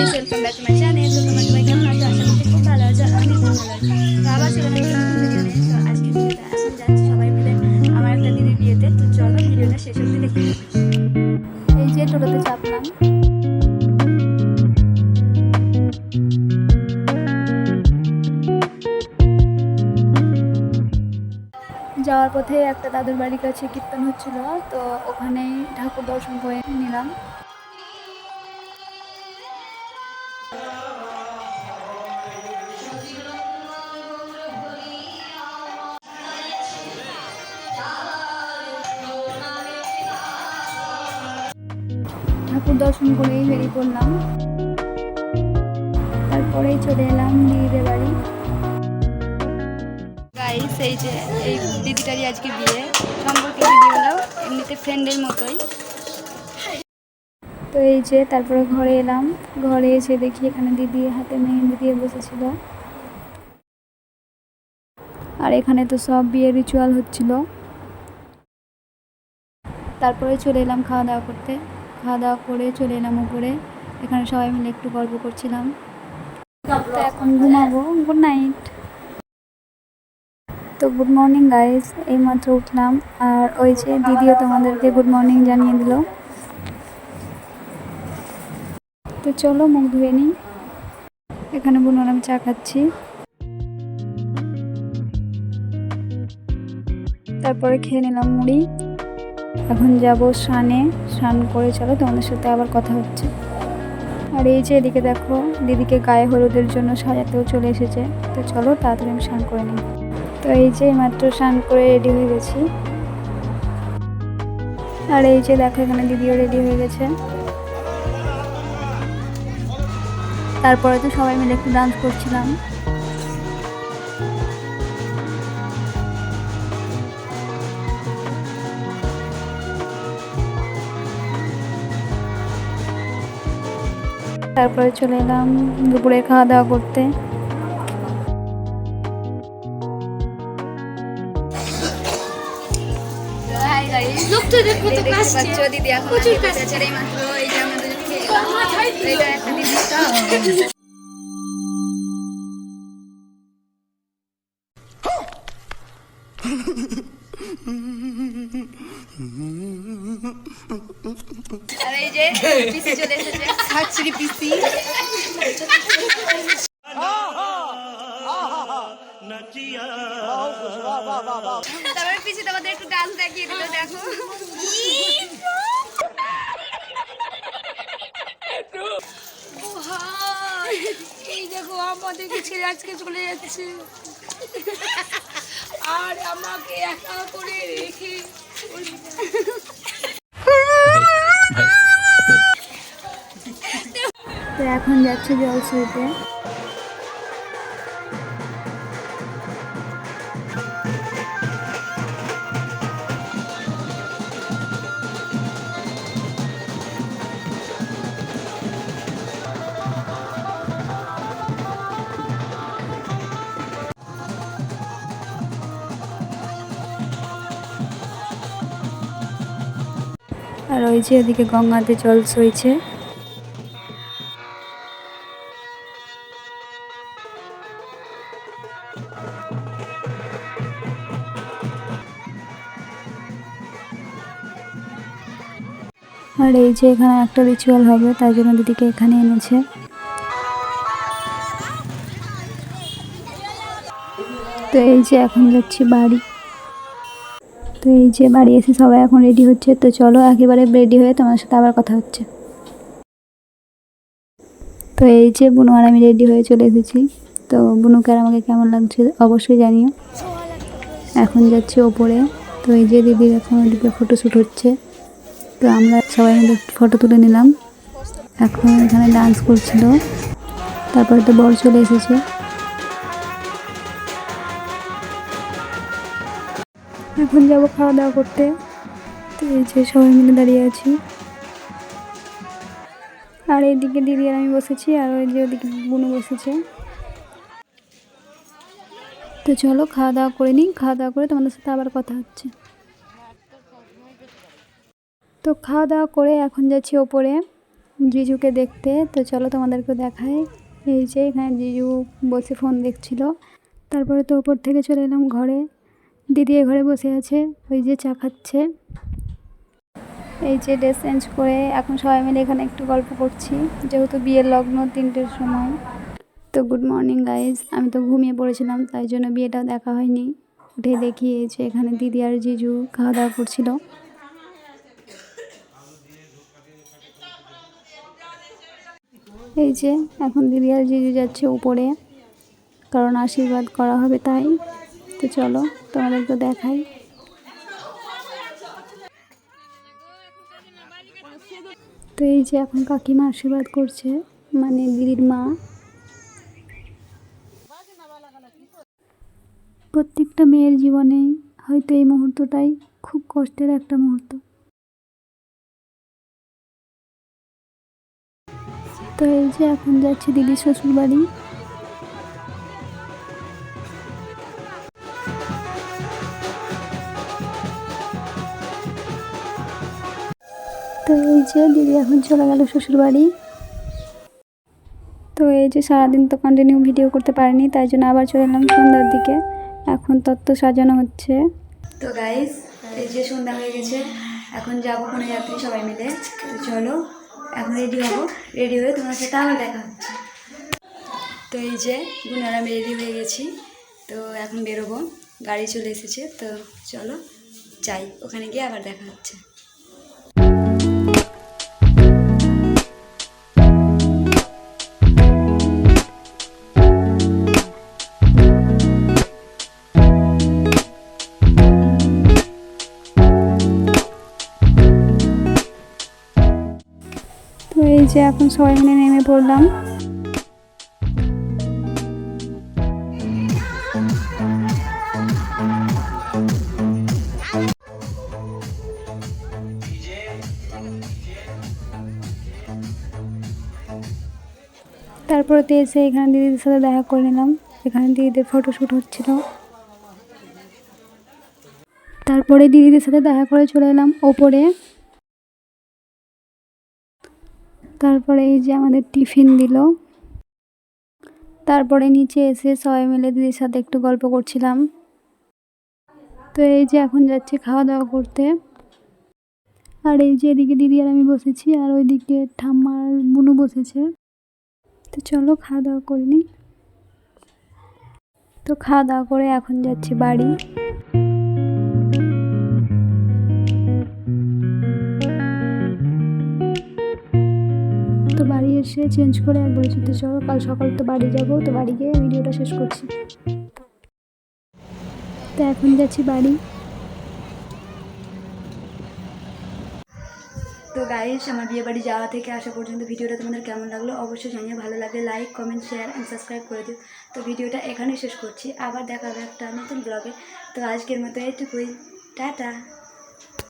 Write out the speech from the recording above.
Guys, welcome back to my channel. তো তোমরা সবাই কেমন আছো? আশা করছি খুব ভালো আছো। আমি খুব ভালো আছি। তো আবার চলে একটা নতুন ভিডিও নিয়ে। তো আজকে ভিডিওটা এখন যাচ্ছি সবাই মিলে আমার একটা দিদির বিয়েতে। তো চলো ভিডিওটা শেষ অবধি দেখতে থাকো। এই যে টোটোতে চাপলাম। যাওয়ার পথে একটা দাদুর বাড়ির কাছে কীর্তন হচ্ছিল, তো ওখানেই ঠাকুর দর্শন করে নিলাম। ঠাকুর দর্শন করেই বেরিয়ে পড়লাম। তারপরেই চলে এলাম দিদিদের বাড়ি। গাইস, এই যে এই দিদিটারই আজকে বিয়ে, সম্পর্কে দিদি হলো এমনিতে ফ্রেন্ডের মতোই। তো এই যে তারপরে ঘরে এলাম। ঘরে এসে দেখি এখানে দিদি হাতে মেহেন্দি দিয়ে বসেছিল, আর এখানে তো সব বিয়ের রিচুয়াল হচ্ছিল। তারপরে চলে এলাম খাওয়া দাওয়া করতে। খাওয়া দাওয়া করে চলে এলাম উপরে। এখানে সবাই মিলে একটু গল্প করছিলাম। তো এখন ঘুমাবো। Good night. তো গুড মর্নিং গাইস, এইমাত্র উঠলাম, আর ওই যে দিদিও তোমাদেরকে গুড মর্নিং জানিয়ে দিল। তো চলো মুখ ধুয়ে নিই। এখানে বুনুর আমি চা খাচ্ছি। তারপরে খেয়ে নিলাম মুড়ি। এখন যাব স্নান করে চলো তোমাদের সাথে আবার কথা হচ্ছে। আর এই যে এদিকে দেখো, দিদিকে গায়ে হলুদের জন্য সাজাতেও চলে এসেছে। তো চলো তাড়াতাড়ি আমি স্নান করে নিই। তো এই যে মাত্র স্নান করে রেডি হয়ে গেছি। আর এই যে দেখো এখানে দিদিও রেডি হয়ে গেছে। তারপরে তো সবাই মিলে একটু ডান্স করছিলাম। তারপরে চলে এলাম দুপুরে খাওয়া দাওয়া করতে। দিদি এখন মাত্র এই যে আমাদের একটা দিদি। আর এই যে পিসি চলে এসেছে, খাচ্ছি পিসি। তারপরে পিসি তোমাদের একটু ডান্স দেখিয়ে দিল, দেখো। এই দেখো আমাদেরকে ছেড়ে আজকে চলে যাচ্ছে, আর আমাকে একা করে রেখে। তো এখন যাচ্ছে জলসইতে। আর ওই যে এদিকে গঙ্গাতে জল সইছে। আর এই যে এখানে একটা রিচুয়াল হবে, তাই জন্য দিদিকে এখানে এনেছে। তো এই যে এখন যাচ্ছি বাড়ি। তো এই যে বাড়ি এসে সবাই এখন রেডি হচ্ছে। তো চলো একেবারে রেডি হয়ে তোমার সাথে আবার কথা হচ্ছে। তো এই যে বুনু আর আমি রেডি হয়ে চলে এসেছি। তো বুনুকে আর আমাকে কেমন লাগছে অবশ্যই জানিও। এখন যাচ্ছি ওপরে। তো এই যে দিদির এখন ওইদিকে ফটোশ্যুট হচ্ছে। তো আমরা সবাই মিলে ফটো তুলে নিলাম। এখন এখানে ডান্স করছিল। তারপরে তো বর চলে এসেছে। এখন যাব খাওয়া দাওয়া করতে। তো এই যে সবাই মিলে দাঁড়িয়ে আছি। আর এইদিকে দিদি আর আমি বসেছি, আর ওই যে ওদিকে বুনু বসেছে। তো চলো খাওয়া দাওয়া করে নিই। খাওয়া দাওয়া করে তোমাদের সাথে আবার কথা হচ্ছে। তো খাওয়া দাওয়া করে এখন যাচ্ছি ওপরে। জিজুকে দেখতে। তো চলো তোমাদেরকে দেখাই। এই যে এখানে জিজু বসে ফোন দেখছিল। তারপরে তো ওপর থেকে চলে এলাম ঘরে। দিদি এ ঘরে বসে আছে, ওই যে চা খাচ্ছে। এই যে ড্রেস চেঞ্জ করে এখন সবাই মিলে এখানে একটু গল্প করছি, যেহেতু বিয়ের লগ্ন 3টের সময়। তো গুড মর্নিং গাইজ, আমি তো ঘুমিয়ে পড়েছিলাম, তাই জন্য বিয়েটাও দেখা হয়নি। উঠে দেখি এই যে এখানে দিদি আর জিজু খাওয়া দাওয়া করছিল। এই যে এখন দিদি আর জিজু যাচ্ছে উপরে, কারণ আশীর্বাদ করা হবে তাই। তো চলো তোমাদেরকে দেখাই। তো এই যে এখন কাকিমা আশীর্বাদ করছে, মানে দিদির মা। প্রত্যেকটা মেয়ের জীবনেই হয়তো এই মুহূর্তটাই খুব কষ্টের একটা মুহূর্ত। তো এই যে এখন যাচ্ছে দিদির শ্বশুর বাড়ি। তো এই যে দিদি এখন চলে গেল শ্বশুর বাড়ি। তো এই যে সারাদিন তো কন্টিনিউ ভিডিও করতে পারিনি, তাই জন্য আবার চলে এলাম সন্ধ্যার দিকে। এখন তত্ত্ব সাজানো হচ্ছে। তো গাইস, এই যে সন্ধ্যা হয়ে গেছে, এখন যাবো কোনো যাত্রী সবাই মিলে। তো চলো এখন রেডি হবো, রেডি হয়ে তোমার সাথে আবার দেখা হচ্ছে। তো এই যে বোনেরা আমি রেডি হয়ে গেছি, তো এখন বেরোবো, গাড়ি চলে এসেছে। তো চলো যাই, ওখানে গিয়ে আবার দেখা হচ্ছে। তো এই যে এখন সবাই মিলে নেমে পড়লাম। তারপরে তো এসে এখানে দিদিদের সাথে দেখা করে নিলাম। এখানে দিদিদের ফটোশ্যুট হচ্ছিল। তারপরে দিদিদের সাথে দেখা করে চলে এলাম ওপরে। তারপরে এই যে আমাদের টিফিন দিল। তারপরে নিচে এসে সবাই মিলে দিদির সাথে একটু গল্প করছিলাম। তো এই যে এখন যাচ্ছি খাওয়া দাওয়া করতে। আর এই যে এদিকে দিদি আর আমি বসেছি, আর ওইদিকে ঠাম্মার বুনু বসেছে। তো চলো খাওয়া দাওয়া করে নিই। তো খাওয়া দাওয়া করে এখন যাচ্ছি বাড়ি। তো বাড়ি এসে চেঞ্জ করে একবারে চিন্তা, চলো কাল সকাল তো বাড়ি যাবো, তো বাড়ি গিয়ে ভিডিওটা শেষ করছি। তো এখন যাচ্ছি বাড়ি। তো গাইস, আমার বিয়ে বাড়ি যাওয়া থেকে আসা পর্যন্ত ভিডিওটা তোমাদের কেমন লাগলো অবশ্যই জানিয়ে। ভালো লাগলে like, comment, share and subscribe করে দিও। তো ভিডিওটা এখানে শেষ করছি, আবার দেখা হবে একটা নতুন ব্লগে। তো আজকের মতো এইটুকুই, টাটা।